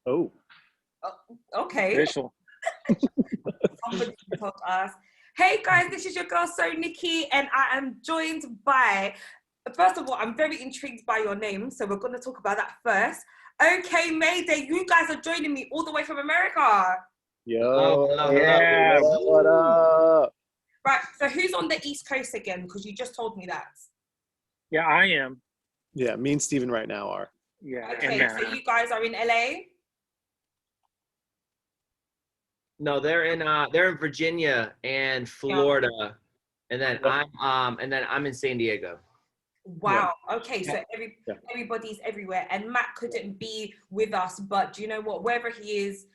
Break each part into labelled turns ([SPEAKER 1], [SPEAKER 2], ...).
[SPEAKER 1] Oh,
[SPEAKER 2] Okay.
[SPEAKER 3] Official.
[SPEAKER 2] Somebody told us. Hey guys, this is your girl SoNicky, and I am joined by. First of all, I'm very intrigued by your name, so we're going to talk about that first. Okay, Mayday, you guys are joining me all the way from America.
[SPEAKER 1] yo,
[SPEAKER 3] Yeah.
[SPEAKER 1] what up?
[SPEAKER 2] Right, so who's on the East Coast again? Because you just told me that.
[SPEAKER 3] Yeah, I am.
[SPEAKER 1] Yeah, me and Steven right now are.
[SPEAKER 3] Yeah.
[SPEAKER 2] Okay,
[SPEAKER 3] And
[SPEAKER 2] so you guys are in LA?
[SPEAKER 4] No, they're in Virginia and Florida, and then I'm in San Diego.
[SPEAKER 2] Wow. Okay, so
[SPEAKER 1] Yeah.
[SPEAKER 2] everybody's everywhere, and Matt couldn't be with us, but do you know what? Wherever he is,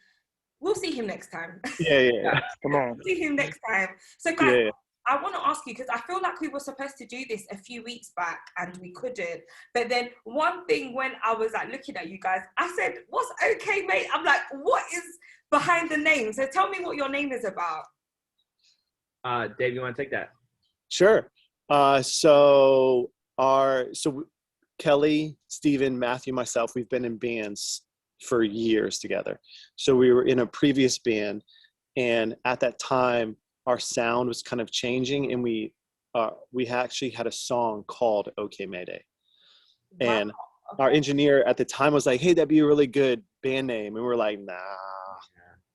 [SPEAKER 2] we'll see him next time.
[SPEAKER 1] Yeah.
[SPEAKER 3] come on.
[SPEAKER 2] See him next time. So guys,
[SPEAKER 1] Yeah.
[SPEAKER 2] I want to ask you, because I feel like we were supposed to do this a few weeks back and we couldn't. But then one thing, when I was like looking at you guys, I said, what's okay, mate? I'm like, what is behind the name? So tell me what your name is about.
[SPEAKER 4] Dave, you want to take that?
[SPEAKER 1] Sure. So Kelly, Steven, Matthew, myself, we've been in bands for years together. So we were in a previous band, and at that time our sound was kind of changing, and we actually had a song called Okay Mayday. And our engineer at the time was like, hey, that'd be a really good band name. And we were like, nah.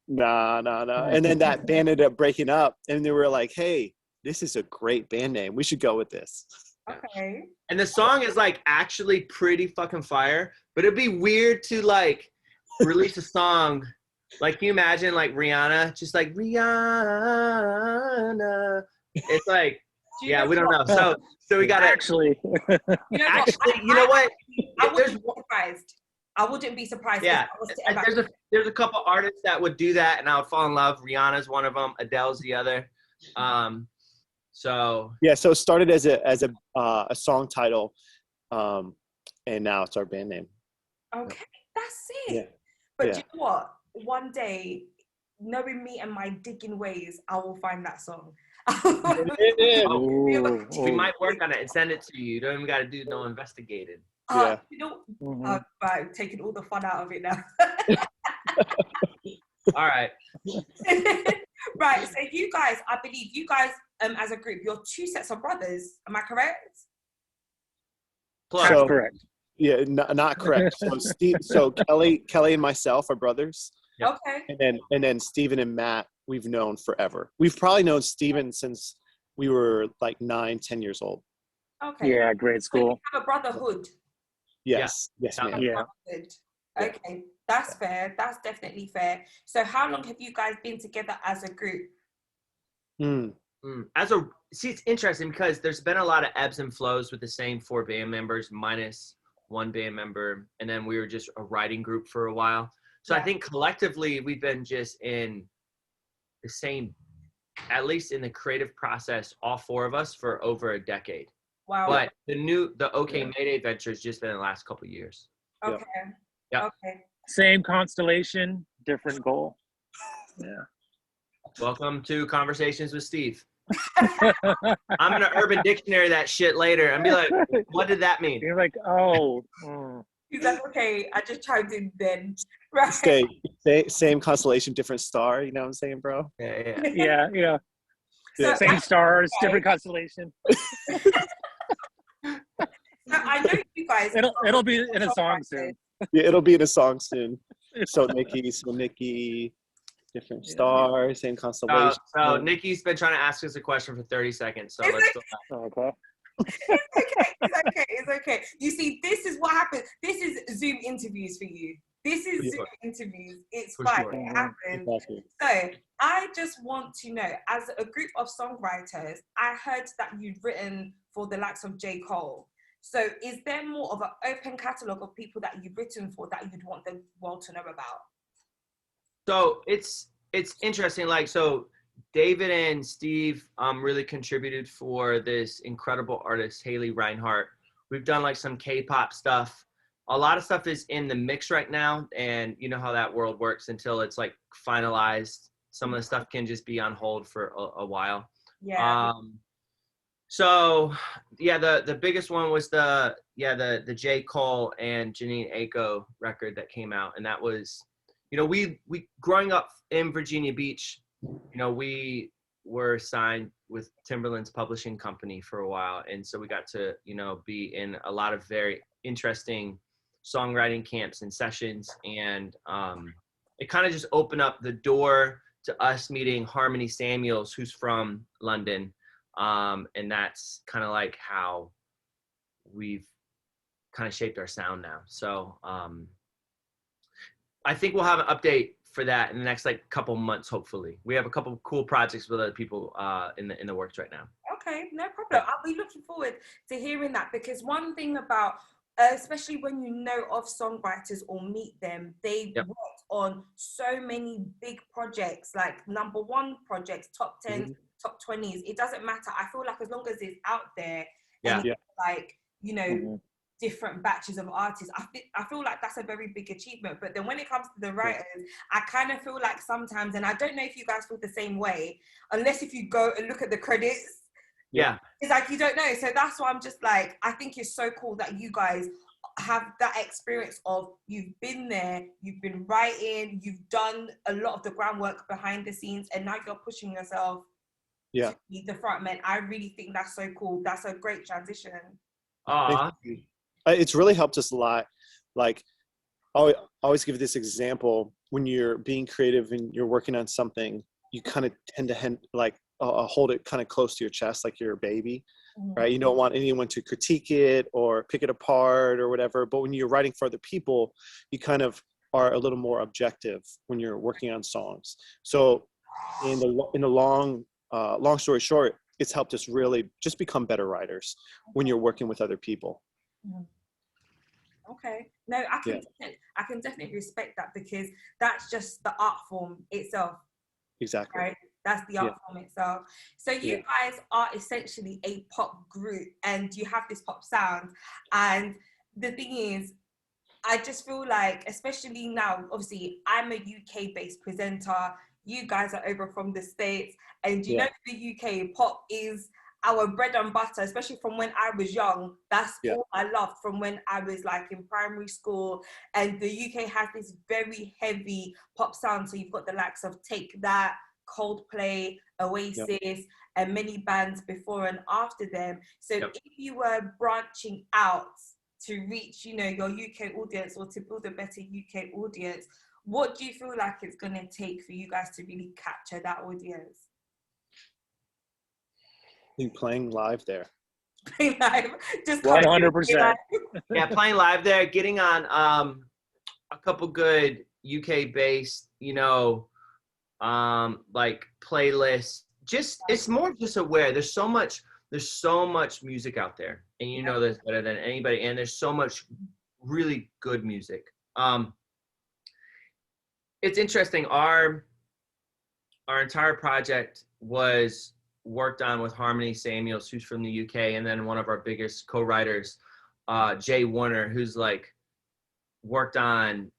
[SPEAKER 1] And then that band ended up breaking up, and they were like, hey, this is a great band name. We should go with this.
[SPEAKER 2] Okay.
[SPEAKER 4] And the song is like actually pretty fucking fire, but it'd be weird to like release a song. Like, can you imagine like Rihanna, just like Rihanna? It's like, yeah, we don't know. So we gotta
[SPEAKER 3] Actually.
[SPEAKER 2] You know
[SPEAKER 4] you know what?
[SPEAKER 2] I wouldn't be surprised. I wouldn't be surprised.
[SPEAKER 4] Yeah,
[SPEAKER 2] If I was
[SPEAKER 4] there's a couple artists that would do that, and I would fall in love. Rihanna's one of them. Adele's the other. So
[SPEAKER 1] yeah, so it started as a song title, and now it's our band name.
[SPEAKER 2] Okay, that's it.
[SPEAKER 1] Yeah.
[SPEAKER 2] But
[SPEAKER 1] Yeah.
[SPEAKER 2] do you know what? One day, knowing me and my digging ways, I will find that song.
[SPEAKER 4] we might work on it and send it to you. You don't even got to do no investigating.
[SPEAKER 1] Yeah.
[SPEAKER 2] You know,
[SPEAKER 3] Mhm.
[SPEAKER 2] I'm taking all the fun out of it now.
[SPEAKER 4] All right.
[SPEAKER 2] Right, so you guys, I believe you guys, as a group, you're two sets of brothers. Am I correct?
[SPEAKER 4] Plus,
[SPEAKER 3] That's correct.
[SPEAKER 1] Yeah, not correct. So Kelly and myself are brothers.
[SPEAKER 4] Yep.
[SPEAKER 2] Okay.
[SPEAKER 1] And then Steven and Matt, we've known forever. We've probably known Steven since we were like 9-10 years old.
[SPEAKER 2] Okay.
[SPEAKER 3] Yeah, grade
[SPEAKER 2] So you
[SPEAKER 3] school.
[SPEAKER 2] have a brotherhood.
[SPEAKER 1] Yes, ma'am.
[SPEAKER 3] Yeah.
[SPEAKER 2] Okay, that's fair. That's definitely fair. So how long have you guys been together as a group?
[SPEAKER 4] See, it's interesting because there's been a lot of ebbs and flows with the same 4 band members minus 1 band member, and then we were just a writing group for a while. So I think collectively we've been just in the same, at least in the creative process, all 4 of us for over a decade.
[SPEAKER 2] Wow.
[SPEAKER 4] But the OK Mayday venture has just been in the last couple of years.
[SPEAKER 2] Okay.
[SPEAKER 4] Yep.
[SPEAKER 2] Okay.
[SPEAKER 3] Same constellation, different goal. Yeah.
[SPEAKER 4] Welcome to Conversations with Steve. I'm gonna Urban Dictionary that shit later and be like, what did that mean?
[SPEAKER 3] You're like, oh.
[SPEAKER 2] He's like, okay, I just chimed in then. Right.
[SPEAKER 1] Same constellation, different star. You know what I'm saying, bro?
[SPEAKER 3] Yeah.
[SPEAKER 2] So
[SPEAKER 3] Same stars, different constellation.
[SPEAKER 2] So I know you guys.
[SPEAKER 3] It'll be in a song soon.
[SPEAKER 1] Yeah, it'll be in a song soon. So Nicky, different stars, same constellation.
[SPEAKER 4] So Nicky's been trying to ask us a question for 30 seconds. So let's go.
[SPEAKER 3] Okay.
[SPEAKER 2] It's okay. You see, this is what happens. This is Zoom interviews for you. This is Zoom interviews. It's
[SPEAKER 4] For
[SPEAKER 2] fine.
[SPEAKER 4] sure.
[SPEAKER 2] It happens.
[SPEAKER 1] Exactly.
[SPEAKER 2] So I just want to know, as a group of songwriters, I heard that you'd written for the likes of J. Cole. So is there more of an open catalogue of people that you've written for that you'd want the world to know about?
[SPEAKER 4] So it's interesting. Like, so David and Steve really contributed for this incredible artist, Haley Reinhart. We've done like some K-pop stuff. A lot of stuff is in the mix right now. And you know how that world works until it's like finalized. Some of the stuff can just be on hold for a while.
[SPEAKER 2] Yeah.
[SPEAKER 4] So yeah, the biggest one was the J. Cole and Janine Aiko record that came out. And that was you know, we growing up in Virginia Beach, you know, we were signed with Timberland's publishing company for a while. And so we got to, you know, be in a lot of very interesting songwriting camps and sessions. And it kind of just opened up the door to us meeting Harmony Samuels, who's from London. And that's kind of like how we've kind of shaped our sound now. So I think we'll have an update for that in the next like couple months, hopefully. We have a couple of cool projects with other people in the works right now.
[SPEAKER 2] Okay, no problem. I'll be looking forward to hearing that, because one thing about, especially when you know of songwriters or meet them, they worked on so many big projects, like #1 projects, top 10s, top 20s. It doesn't matter. I feel like as long as it's out there, and it's like, you know, different batches of artists, I feel like that's a very big achievement. But then when it comes to the writers, I kind of feel like sometimes, and I don't know if you guys feel the same way, unless if you go and look at the credits, it's like you don't know. So that's why I'm just like, I think it's so cool that you guys have that experience of, you've been there, you've been writing, you've done a lot of the groundwork behind the scenes, and now you're pushing yourself to be the front man. I really think that's so cool. That's a great transition.
[SPEAKER 1] It's really helped us a lot. Like, I always give this example: when you're being creative and you're working on something, you kind of tend to hold it kind of close to your chest, like you're a baby, right? You don't want anyone to critique it or pick it apart or whatever. But when you're writing for other people, you kind of are a little more objective when you're working on songs. So in the long story short, it's helped us really just become better writers when you're working with other people.
[SPEAKER 2] Okay, no, I can definitely respect that, because that's just the art form itself.
[SPEAKER 1] Exactly.
[SPEAKER 2] Right, that's the art form itself. So you guys are essentially a pop group, and you have this pop sound. And the thing is, I just feel like, especially now, obviously, I'm a UK-based presenter. You guys are over from the States, and you know, the UK pop is our bread and butter, especially from when I was young. That's all I loved from when I was like in primary school. And the UK has this very heavy pop sound. So you've got the likes of Take That, Coldplay, Oasis, and many bands before and after them. So if you were branching out to reach, you know, your UK audience, or to build a better UK audience, what do you feel like it's going to take for you guys to really capture that audience?
[SPEAKER 1] I think playing live there.
[SPEAKER 2] Playing live, just
[SPEAKER 3] 100%.
[SPEAKER 4] Yeah, playing live there, getting on a couple good UK-based, you know, like playlists. Just, it's more just aware. There's so much music out there, and you know this better than anybody. And there's so much really good music. It's interesting. Our entire project was worked on with Harmony Samuels, who's from the UK, and then one of our biggest co-writers, Jay Warner, who's like worked on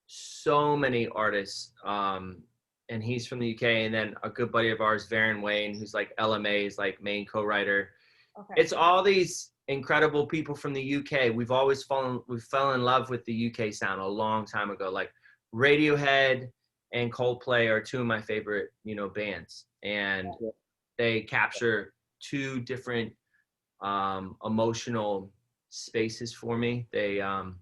[SPEAKER 4] so many artists, and he's from the UK. And then a good buddy of ours, Varen Wayne, who's like LMA's like main co-writer. It's all these incredible people from the UK. We fell in love with the UK sound a long time ago. Like Radiohead and Coldplay are two of my favorite, you know, bands, and they capture two different emotional spaces for me. And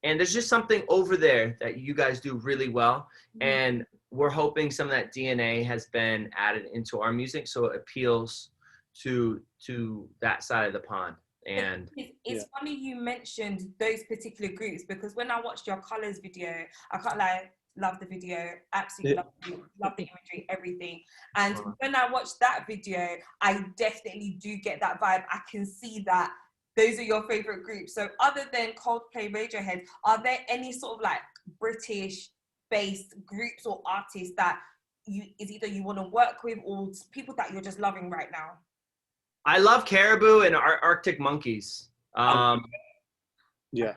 [SPEAKER 4] there's just something over there that you guys do really well. And we're hoping some of that DNA has been added into our music, so it appeals to that side of the pond. And
[SPEAKER 2] it's funny you mentioned those particular groups, because when I watched your Colours video, I can't lie, love the video, absolutely love the imagery, everything. And when I watched that video, I definitely do get that vibe. I can see that those are your favorite groups. So other than Coldplay, Radiohead, are there any sort of like British-based groups or artists that is either you want to work with, or people that you're just loving right now?
[SPEAKER 4] I love Caribou and Arctic Monkeys.
[SPEAKER 1] Yeah.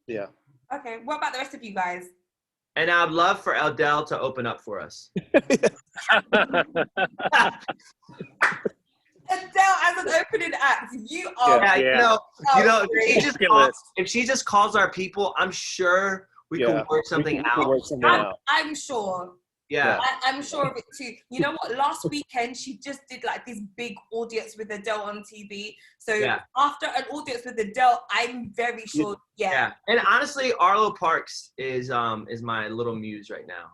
[SPEAKER 2] Okay, what about the rest of you guys?
[SPEAKER 4] And I'd love for Adele to open up for us.
[SPEAKER 2] Adele as an opening act, you are.
[SPEAKER 4] You know, if she just calls our people, I'm sure we could work something out.
[SPEAKER 1] Work something out.
[SPEAKER 2] I'm sure.
[SPEAKER 4] Yeah.
[SPEAKER 2] I'm sure of it too. You know what? Last weekend she just did like this big audience with Adele on TV. So after an audience with Adele, I'm very sure. Yeah.
[SPEAKER 4] And honestly, Arlo Parks is my little muse right now.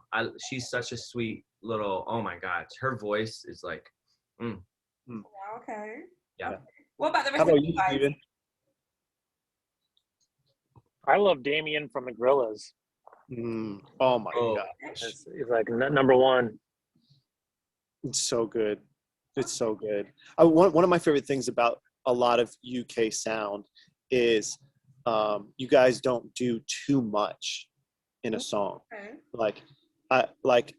[SPEAKER 4] She's such a sweet little. Oh my God, her voice is like.
[SPEAKER 2] Okay.
[SPEAKER 4] Yeah.
[SPEAKER 2] What about the rest
[SPEAKER 1] How about
[SPEAKER 2] of you guys?
[SPEAKER 1] Steven?
[SPEAKER 3] I love Damien from the Gorillaz.
[SPEAKER 1] Oh my God.
[SPEAKER 3] He's like number one.
[SPEAKER 1] It's so good. It's so good. One of my favorite things about a lot of UK sound is you guys don't do too much in a song.
[SPEAKER 2] Okay.
[SPEAKER 1] Like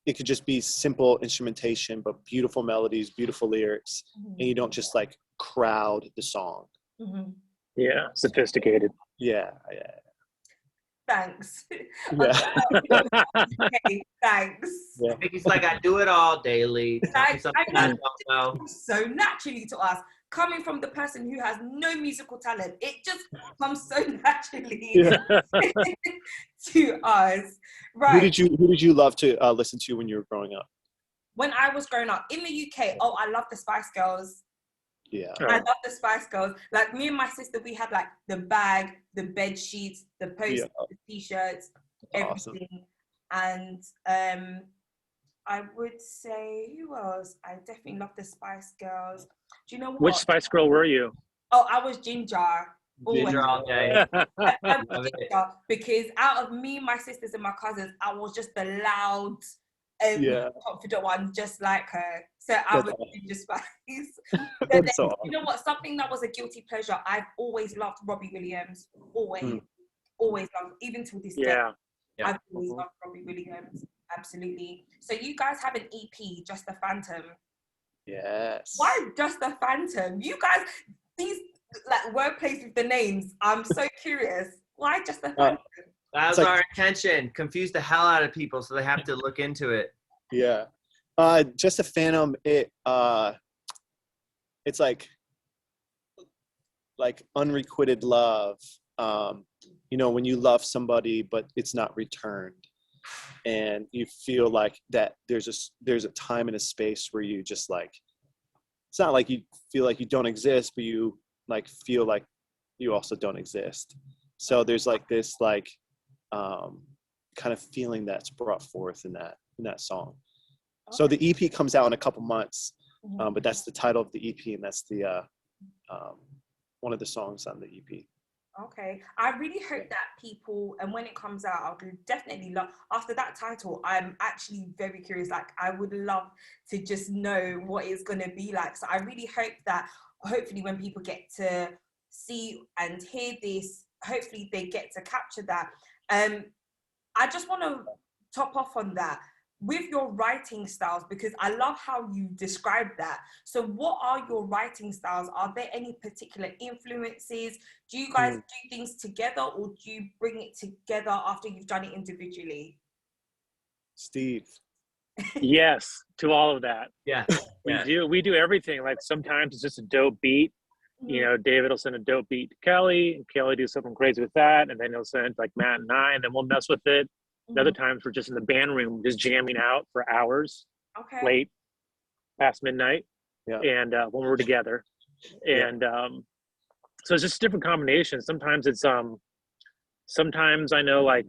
[SPEAKER 1] it could just be simple instrumentation, but beautiful melodies, beautiful lyrics, and you don't just like crowd the song.
[SPEAKER 3] Yeah, sophisticated.
[SPEAKER 1] Yeah.
[SPEAKER 2] Thanks.
[SPEAKER 1] Yeah.
[SPEAKER 2] Okay, thanks.
[SPEAKER 1] Yeah.
[SPEAKER 4] It's like I do it all daily.
[SPEAKER 2] I
[SPEAKER 4] know.
[SPEAKER 2] So naturally to us, coming from the person who has no musical talent, it just comes so naturally to us. Right.
[SPEAKER 1] Who did you love to listen to when you were growing up?
[SPEAKER 2] When I was growing up in the UK, I love the Spice Girls.
[SPEAKER 1] Yeah.
[SPEAKER 2] I love the Spice Girls. Like me and my sister, we had like the bag, the bed sheets, the posters, the t-shirts, everything. Awesome. And I would say, who else? I definitely love the Spice Girls. Do you know what?
[SPEAKER 3] Which Spice Girl were you?
[SPEAKER 2] Oh, I was Ginger.
[SPEAKER 4] Ginger all day.
[SPEAKER 2] I was Ginger because out of me, my sisters and my cousins, I was just the loud, confident one, just like her. So I was Ginger Spice. But then, you know what? Something that was a guilty pleasure. I've always loved Robbie Williams. Always loved, even till this day. I've always loved Robbie Williams. Absolutely. So you guys have an EP, Just the Phantom.
[SPEAKER 1] Yes.
[SPEAKER 2] Why Just the Phantom? You guys, these like wordplays with the names. I'm so curious. Why Just the Phantom?
[SPEAKER 4] That was our intention. Confuse the hell out of people, so they have to look into it.
[SPEAKER 1] Yeah. Just a Phantom. It's like unrequited love. You know, when you love somebody, but it's not returned. And you feel like that there's a time and a space where you just like, it's not like you feel like you don't exist, but you like feel like you also don't exist. So there's like this like kind of feeling that's brought forth in that song. Okay. So the EP comes out in a couple months, but that's the title of the EP, and that's the one of the songs on the EP.
[SPEAKER 2] Okay, I really hope that people, and when it comes out, I'll definitely love, after that title, I'm actually very curious, like I would love to just know what it's going to be like. So I really hope that hopefully when people get to see and hear this, hopefully they get to capture that. I just want to top off on that with your writing styles, because I love how you describe that. So what are your writing styles? Are there any particular influences? Do you guys do things together, or do you bring it together after you've done it individually?
[SPEAKER 1] Steve.
[SPEAKER 3] Yes, to all of that.
[SPEAKER 4] Yeah.
[SPEAKER 3] We do everything. Like sometimes it's just a dope beat. You know, David will send a dope beat to Kelly, and Kelly do something crazy with that, and then he'll send like Matt and I, and then we'll mess with it. Other times we're just in the band room, just jamming out for hours, late, past midnight, and when we're together, and so it's just different combinations. Sometimes it's sometimes I know like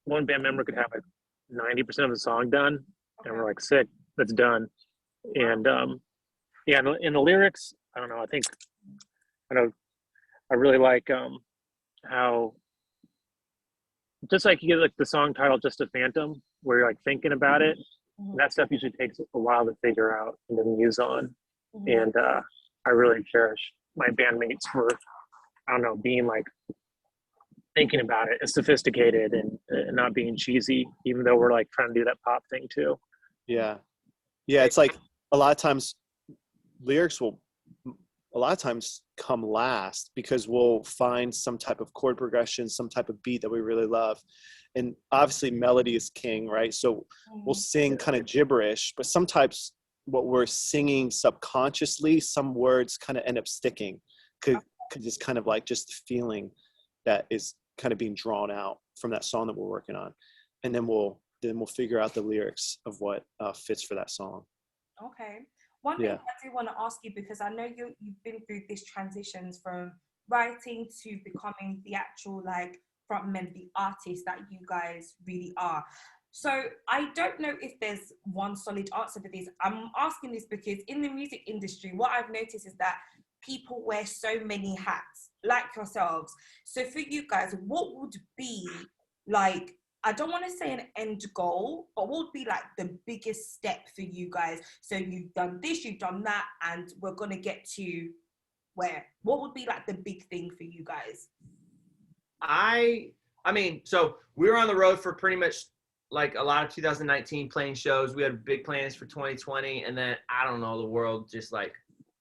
[SPEAKER 3] one band member could have like 90% of the song done, and we're like, sick, that's done, and in the lyrics, I don't know. I really like how. Just like you get like the song title, Just a Phantom, where you're like thinking about it. That stuff usually takes a while to figure out and then muse on. And I really cherish my bandmates for, I don't know, being like thinking about it and sophisticated and not being cheesy, even though we're like trying to do that pop thing too.
[SPEAKER 1] Yeah. It's like a lot of times lyrics will a lot of times come last, because we'll find some type of chord progression, some type of beat that we really love. And obviously melody is king, right? So we'll sing kind of gibberish, but sometimes what we're singing subconsciously, some words kind of end up sticking, because it's kind of like just the feeling that is kind of being drawn out from that song that we're working on, and then we'll figure out the lyrics of what fits for that song.
[SPEAKER 2] Okay. One thing I do want to ask you, because I know you've been through this transitions from writing to becoming the actual like frontman, the artist that you guys really are. So I don't know if there's one solid answer for this. I'm asking this because in the music industry, what I've noticed is that people wear so many hats, like yourselves. So for you guys, what would be like, I don't want to say an end goal, but what would be like the biggest step for you guys? So you've done this, you've done that, and we're going to get to where? What would be like the big thing for you guys?
[SPEAKER 4] I mean, so we were on the road for pretty much like a lot of 2019 playing shows. We had big plans for 2020, and then I don't know, the world just like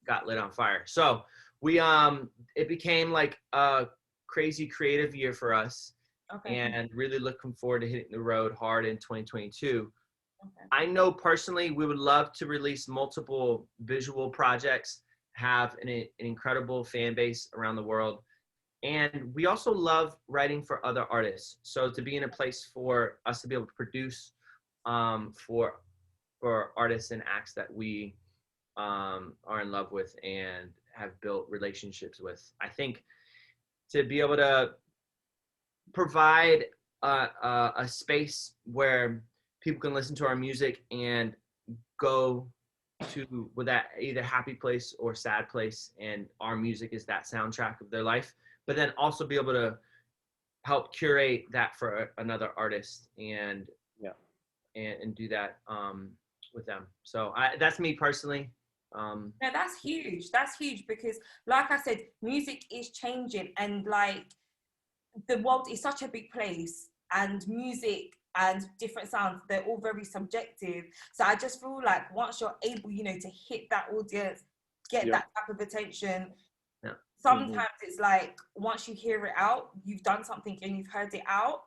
[SPEAKER 4] got lit on fire. So we it became like a crazy creative year for us.
[SPEAKER 2] Okay.
[SPEAKER 4] And really looking forward to hitting the road hard in 2022.
[SPEAKER 2] Okay.
[SPEAKER 4] I know personally we would love to release multiple visual projects, have an incredible fan base around the world. And we also love writing for other artists. So to be in a place for us to be able to produce for artists and acts that we are in love with and have built relationships with. I think to be able to provide a space where people can listen to our music and go to with that either happy place or sad place, and our music is that soundtrack of their life, but then also be able to help curate that for another artist and do that with them. So that's me personally.
[SPEAKER 2] No, that's huge. That's huge because like I said, music is changing, and like the world is such a big place, and music and different sounds, they're all very subjective. So I just feel like once you're able, you know, to hit that audience, get that type of attention, sometimes it's like once you hear it out, you've done something and you've heard it out,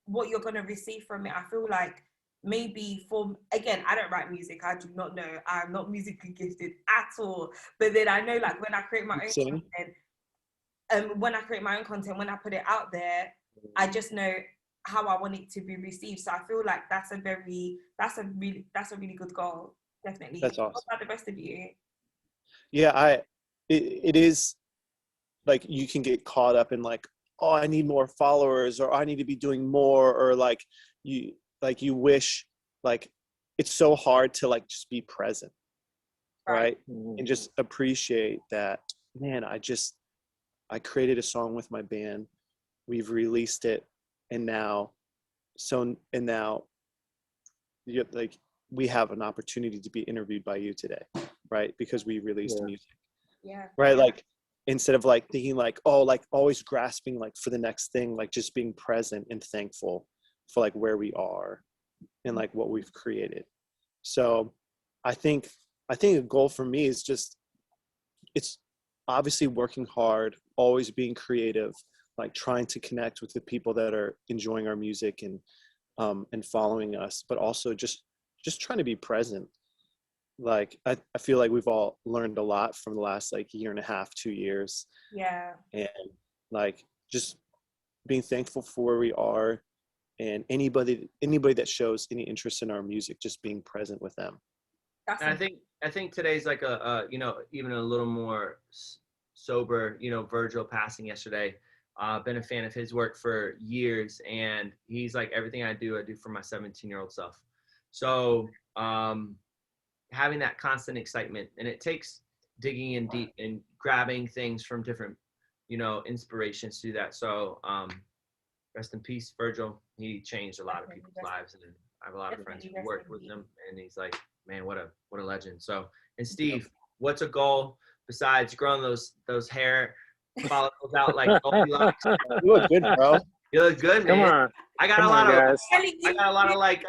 [SPEAKER 2] what you're going to receive from it, I feel like maybe again, I don't write music, I do not know, I'm not musically gifted at all, but then I know like when I create my own content, when I put it out there, I just know how I want it to be received. So I feel like that's a really good goal. Definitely.
[SPEAKER 1] That's awesome.
[SPEAKER 2] What about the rest of you?
[SPEAKER 1] Yeah, it is like you can get caught up in like, oh, I need more followers, or I need to be doing more, or like you wish, like it's so hard to like just be present, right? And just appreciate that, man, I created a song with my band, we've released it, and now like we have an opportunity to be interviewed by you today, right? Because we released music. Right? Like instead of like thinking like, oh, like always grasping like for the next thing, like just being present and thankful for like where we are and like what we've created. So I think a goal for me is just, it's obviously working hard, always being creative, like trying to connect with the people that are enjoying our music and following us, but also just trying to be present. Like I feel like we've all learned a lot from the last like year and a half, 2 years.
[SPEAKER 2] Yeah. And
[SPEAKER 1] like just being thankful for where we are, and anybody that shows any interest in our music, just being present with them.
[SPEAKER 4] And I think today's like a you know, even a little more sober, you know, Virgil passing yesterday. Been a fan of his work for years, and he's like, everything I do for my 17-year-old self. So having that constant excitement, and it takes digging in deep and grabbing things from different, you know, inspirations to do that. So rest in peace, Virgil. He changed a lot of people's lives, and I have a lot of friends who worked with him, and he's like, man, what a legend. So, and Steve, what's a goal besides growing those hair follicles out like Goldilocks?
[SPEAKER 1] You look good, bro.
[SPEAKER 4] You look good, man.
[SPEAKER 3] Come on.
[SPEAKER 4] I got a lot of like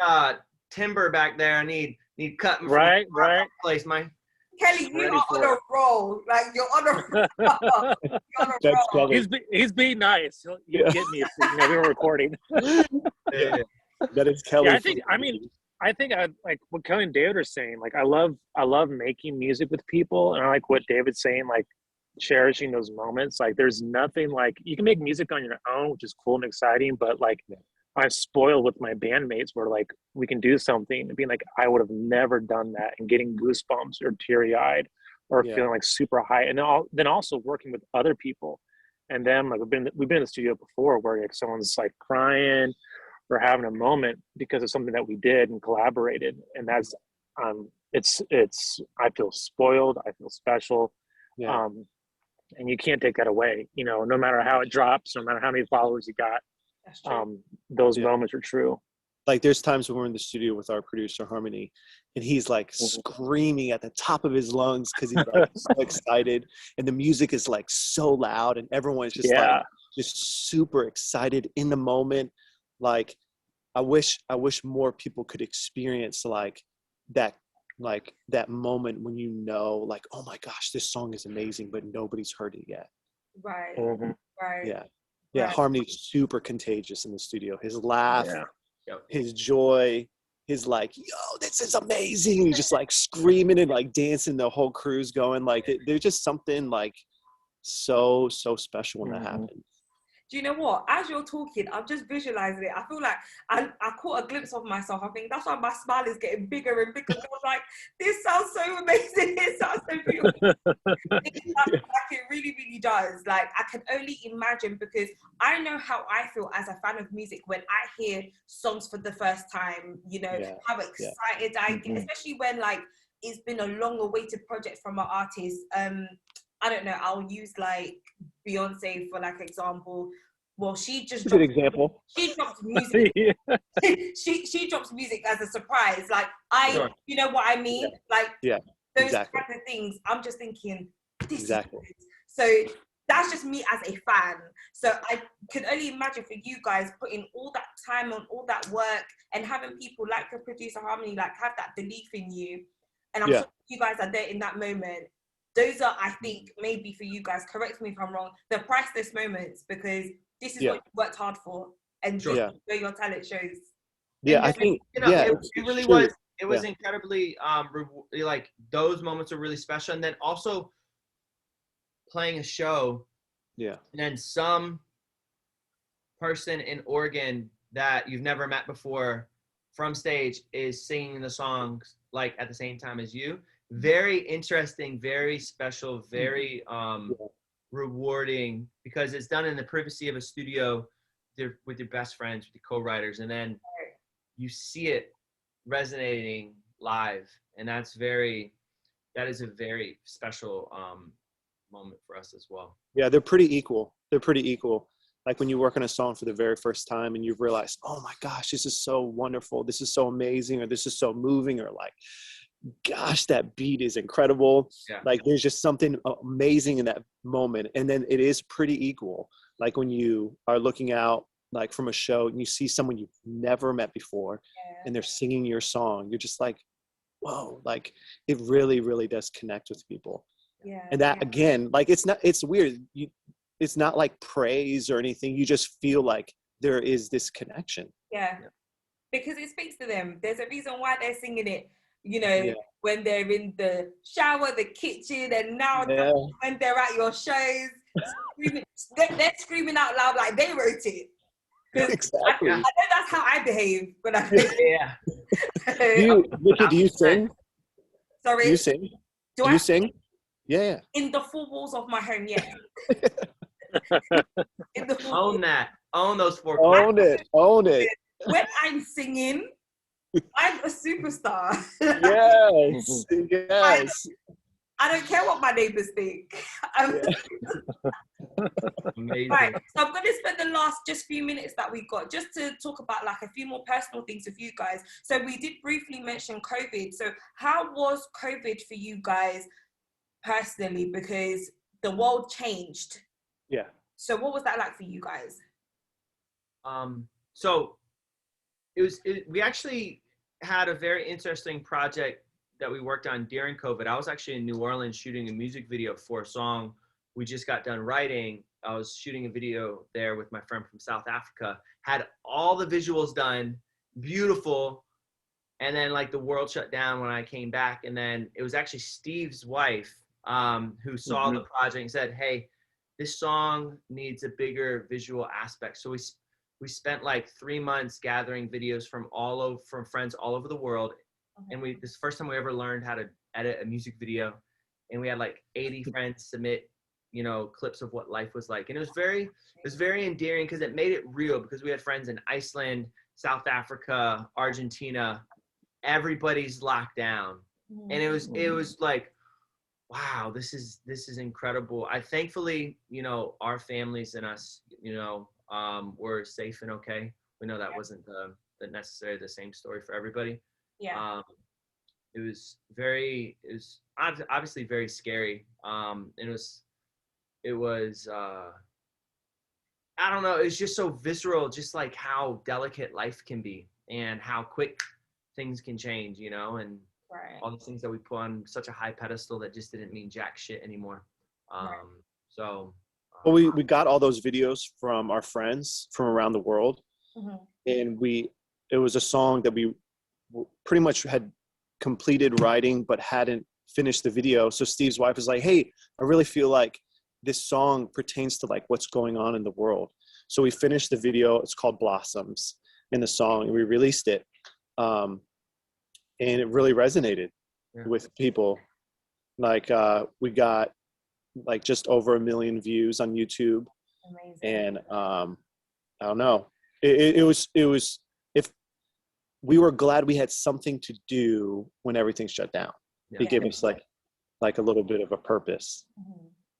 [SPEAKER 4] timber back there. I need cutting from the place, man.
[SPEAKER 2] Kelly, you are on a roll. Like you're on a roll.
[SPEAKER 3] He's being nice. You'll get me. You know, we were recording.
[SPEAKER 1] Yeah. That is Kelly.
[SPEAKER 3] Yeah, I think I like what Kelly and David are saying. Like I love making music with people, and I like what David's saying. Like cherishing those moments. Like there's nothing like, you can make music on your own, which is cool and exciting, but like I'm spoiled with my bandmates where like we can do something and being like, I would have never done that, and getting goosebumps or teary eyed or
[SPEAKER 1] Yeah.
[SPEAKER 3] feeling like super high. And then also working with other people. And then like we've been in the studio before where like someone's like crying or having a moment because of something that we did and collaborated. And that's it's I feel spoiled, I feel special.
[SPEAKER 1] Yeah.
[SPEAKER 3] And you can't take that away, you know, no matter how it drops, no matter how many followers you got.
[SPEAKER 2] That's true.
[SPEAKER 3] Those
[SPEAKER 1] Yeah.
[SPEAKER 3] moments are true.
[SPEAKER 1] Like there's times when we're in the studio with our producer Harmony, and he's like screaming at the top of his lungs because he's like so excited, and the music is like so loud, and everyone's just like just super excited in the moment. Like I wish more people could experience like that moment when you know, like, oh my gosh, this song is amazing, but nobody's heard it yet.
[SPEAKER 2] Right.
[SPEAKER 3] Mm-hmm.
[SPEAKER 2] Right.
[SPEAKER 1] Yeah.
[SPEAKER 2] Right.
[SPEAKER 1] Harmony's super contagious in the studio. His laugh,
[SPEAKER 3] Yeah.
[SPEAKER 1] his joy, his like, yo, this is amazing. He's just like screaming and like dancing. The whole crew's going like, there's just something like so special when that happens.
[SPEAKER 2] Do you know what? As you're talking, I'm just visualizing it. I feel like I caught a glimpse of myself. I think that's why my smile is getting bigger and bigger. I was like, this sounds so amazing. It sounds so beautiful. Like it really, really does. Like I can only imagine, because I know how I feel as a fan of music when I hear songs for the first time, you know, how excited I get, especially when like it's been a long awaited project from an artist. I don't know, I'll use like Beyonce for like example. Well, she just dropped,
[SPEAKER 1] good example.
[SPEAKER 2] She drops music. she drops music as a surprise. Like you know what I mean? Like those type of things. I'm just thinking, this is good. So that's just me as a fan. So I can only imagine for you guys putting all that time on all that work and having people like the producer Harmony like have that belief in you. And I'm sure you guys are there in that moment. Those are, I think, maybe for you guys, correct me if I'm wrong, the priceless moments, because this is what you worked hard for, and this is where your talent shows.
[SPEAKER 1] Yeah, I think,
[SPEAKER 4] you know, it really was. It was incredibly, like those moments are really special, and then also playing a show. Yeah. And then some person in Oregon that you've never met before from stage is singing the songs like at the same time as you. Very interesting, very special, very rewarding, because it's done in the privacy of a studio with your best friends, with your co-writers, and then you see it resonating live, and that is a very special moment for us as well. Yeah, they're pretty equal. Like when you work on a song for the very first time and you've realized, oh my gosh, this is so wonderful, this is so amazing, or this is so moving, or like, gosh, that beat is incredible. Like there's just something amazing in that moment. And then it is pretty equal. Like when you are looking out like from a show and you see someone you've never met before and they're singing your song, you're just like, whoa, like it really, really does connect with people. And that again, like it's weird. It's not like praise or anything. You just feel like there is this connection. Because it speaks to them. There's a reason why they're singing it. You know, when they're in the shower, the kitchen, and now when they're at your shows, they're screaming out loud like they wrote it. Exactly. I know that's how I behave when I Nicky, do you sing? Sorry? Do you sing? Do you sing? Yeah. In the four walls of my home, yes. Own that. Own those four corners. Own it. When I'm singing, I'm a superstar. Yes. I don't care what my neighbors think. Amazing. Right, so I'm going to spend the last just few minutes that we got just to talk about like a few more personal things with you guys. So we did briefly mention COVID. So how was COVID for you guys personally? Because the world changed. Yeah. So what was that like for you guys? So we actually had a very interesting project that we worked on during COVID. I was actually in New Orleans shooting a music video for a song we just got done writing. I was shooting a video there with my friend from South Africa, had all the visuals done, beautiful. And then like the world shut down when I came back. And then it was actually Steve's wife who saw the project and said, hey, this song needs a bigger visual aspect. So we spent like 3 months gathering videos from friends all over the world. And this is the first time we ever learned how to edit a music video. And we had like 80 friends submit, you know, clips of what life was like. And it was very endearing because it made it real, because we had friends in Iceland, South Africa, Argentina. Everybody's locked down. And it was like, wow, this is incredible. Thankfully, you know, our families and us, you know, were safe and okay. We know that wasn't necessarily the same story for everybody.
[SPEAKER 2] Yeah.
[SPEAKER 4] It was obviously very scary. And it was I don't know, it was just so visceral, just like how delicate life can be and how quick things can change, you know, and all the things that we put on such a high pedestal that just didn't mean jack shit anymore. So
[SPEAKER 1] well, we got all those videos from our friends from around the world, and it was a song that we pretty much had completed writing but hadn't finished the video. So Steve's wife was like, hey, I really feel like this song pertains to like what's going on in the world. So we finished the video. It's called Blossoms in the song, and we released it. And it really resonated with people. Like we got like just over 1 million views on YouTube.
[SPEAKER 2] Amazing.
[SPEAKER 1] And I don't know. It was if we were glad we had something to do when everything shut down. It gave us like a little bit of a purpose.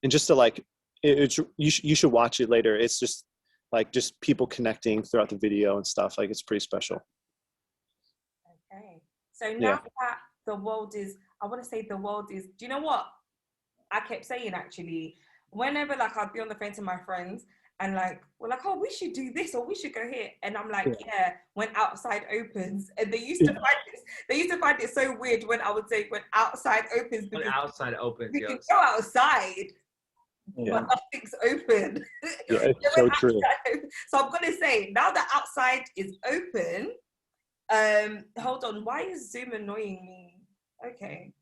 [SPEAKER 1] And just to like, you should watch it later. It's just like just people connecting throughout the video and stuff. Like it's pretty special.
[SPEAKER 2] Okay. So now that the world is, I want to say the world is, do you know what? I kept saying actually, whenever like I'd be on the phone to my friends and like, we're like, oh, we should do this or we should go here. And I'm like, when outside opens. And they used to find it so weird when I would say when outside opens.
[SPEAKER 4] When outside opens,
[SPEAKER 2] we can go outside. But nothing's open.
[SPEAKER 1] Yeah, it's so true.
[SPEAKER 2] So I'm gonna say now that outside is open. Hold on. Why is Zoom annoying me? Okay,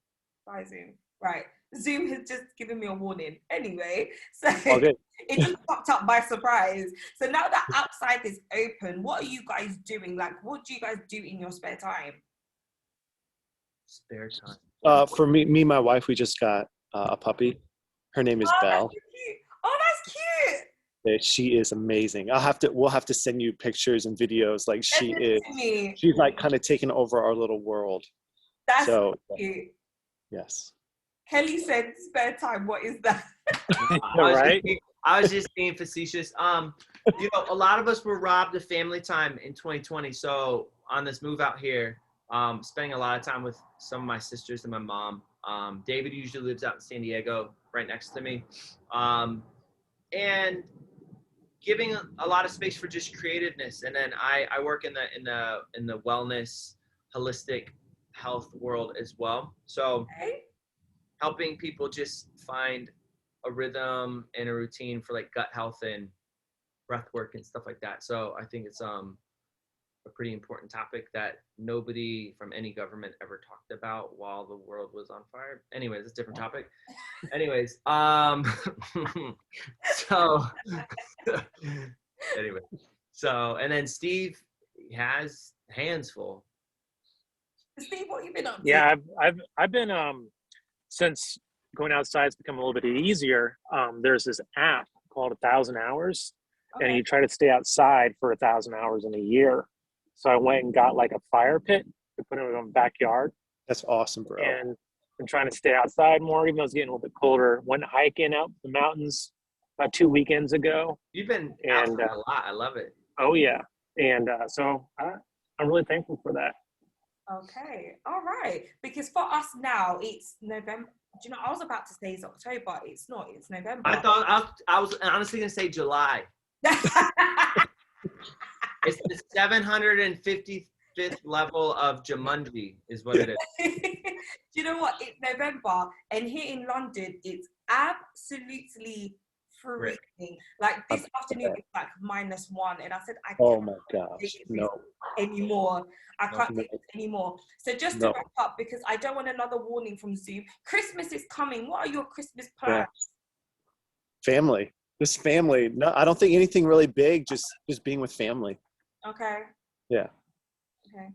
[SPEAKER 2] bye Zoom. Right, Zoom has just given me a warning. Anyway, so it just popped up by surprise. So now that outside is open, what are you guys doing? Like, what do you guys do in your spare time?
[SPEAKER 4] Spare time.
[SPEAKER 1] For me, and my wife, we just got a puppy. Her name is Belle.
[SPEAKER 2] That's cute.
[SPEAKER 1] She is amazing. We'll have to send you pictures and videos. Like she's like kind of taken over our little world.
[SPEAKER 2] That's so cute.
[SPEAKER 1] Yes.
[SPEAKER 2] Kelly said spare time. What is that?
[SPEAKER 4] I was just being facetious. You know, a lot of us were robbed of family time in 2020. So on this move out here, spending a lot of time with some of my sisters and my mom. David usually lives out in San Diego, right next to me. And giving a lot of space for just creativeness. And then I work in the wellness, holistic health world as well. So helping people just find a rhythm and a routine for like gut health and breath work and stuff like that. So I think it's a pretty important topic that nobody from any government ever talked about while the world was on fire. Anyways, it's a different topic. Anyways, so anyway, so and then Steve has hands full.
[SPEAKER 2] Steve, what have you been up to?
[SPEAKER 3] Yeah, I've been since going outside has become a little bit easier. There's this app called 1,000 Hours, and you try to stay outside for 1,000 hours in a year. So I went and got like a fire pit to put in my backyard.
[SPEAKER 1] That's awesome, bro.
[SPEAKER 3] And I'm trying to stay outside more, even though it's getting a little bit colder. Went hiking out the mountains about 2 weekends ago.
[SPEAKER 4] You've been outside a lot. I love it.
[SPEAKER 3] Oh yeah, and so I'm really thankful for that.
[SPEAKER 2] Okay, all right. Because for us now, it's November. Do you know, I was about to say it's October. It's not. It's November.
[SPEAKER 4] I thought I was honestly gonna say July. It's the 755th level of Jumanji is what it is.
[SPEAKER 2] Do you know what? It's November, and here in London, it's absolutely freezing. Like this afternoon it's like -1, and I said I
[SPEAKER 1] Oh
[SPEAKER 2] can't
[SPEAKER 1] my gosh,
[SPEAKER 2] take
[SPEAKER 1] no.
[SPEAKER 2] this anymore. I can't
[SPEAKER 1] No.
[SPEAKER 2] take this anymore. So just
[SPEAKER 1] No.
[SPEAKER 2] to wrap up, because I don't want another warning from Zoom. Christmas is coming. What are your Christmas
[SPEAKER 1] Yeah.
[SPEAKER 2] plans?
[SPEAKER 1] Family. Just family. No, I don't think anything really big. Just being with family.
[SPEAKER 2] Okay.
[SPEAKER 1] Yeah.
[SPEAKER 2] Okay.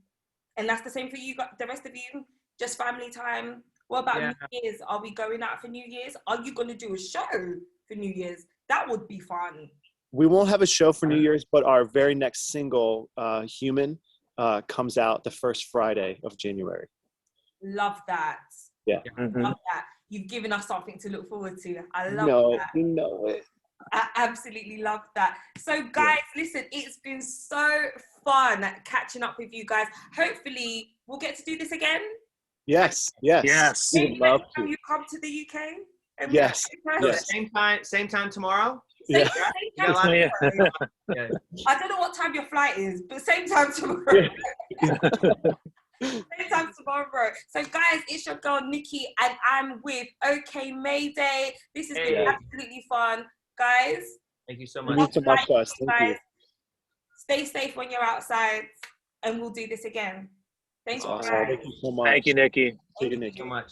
[SPEAKER 2] And that's the same for you, the rest of you? Just family time? What about
[SPEAKER 4] Yeah.
[SPEAKER 2] New Year's? Are we going out for New Year's? Are you going to do a show for New Year's? That would be fun.
[SPEAKER 1] We won't have a show for New Year's, but our very next single, Human, comes out the first Friday of January.
[SPEAKER 2] Love that.
[SPEAKER 1] Yeah.
[SPEAKER 2] Love that. You've given us something to look forward to. I love that.
[SPEAKER 1] You know it.
[SPEAKER 2] I absolutely love that. So guys, listen, it's been so fun catching up with you guys. Hopefully we'll get to do this again.
[SPEAKER 1] Yes.
[SPEAKER 3] Yes.
[SPEAKER 1] We would
[SPEAKER 2] Maybe
[SPEAKER 1] love
[SPEAKER 2] next time
[SPEAKER 1] to.
[SPEAKER 2] you come to the UK. And
[SPEAKER 1] Yes. Yes.
[SPEAKER 4] Same time tomorrow.
[SPEAKER 1] Yeah.
[SPEAKER 2] Same time
[SPEAKER 3] Yeah.
[SPEAKER 2] tomorrow.
[SPEAKER 4] Yeah.
[SPEAKER 2] I don't know what time your flight is, but same time tomorrow. Same time tomorrow. So guys, it's your girl Nikki, and I'm with OK Mayday. This has been absolutely fun, guys.
[SPEAKER 4] Thank you so
[SPEAKER 1] You
[SPEAKER 4] much.
[SPEAKER 1] need to much for us. Thank you.
[SPEAKER 2] Stay safe when you're outside, and we'll do this again. Thank
[SPEAKER 1] That's
[SPEAKER 2] you,
[SPEAKER 1] awesome.
[SPEAKER 2] guys.
[SPEAKER 1] Thank you so much.
[SPEAKER 3] Thank you, Nikki.
[SPEAKER 1] Thank you,
[SPEAKER 2] Thank
[SPEAKER 1] Nicky.
[SPEAKER 4] So much.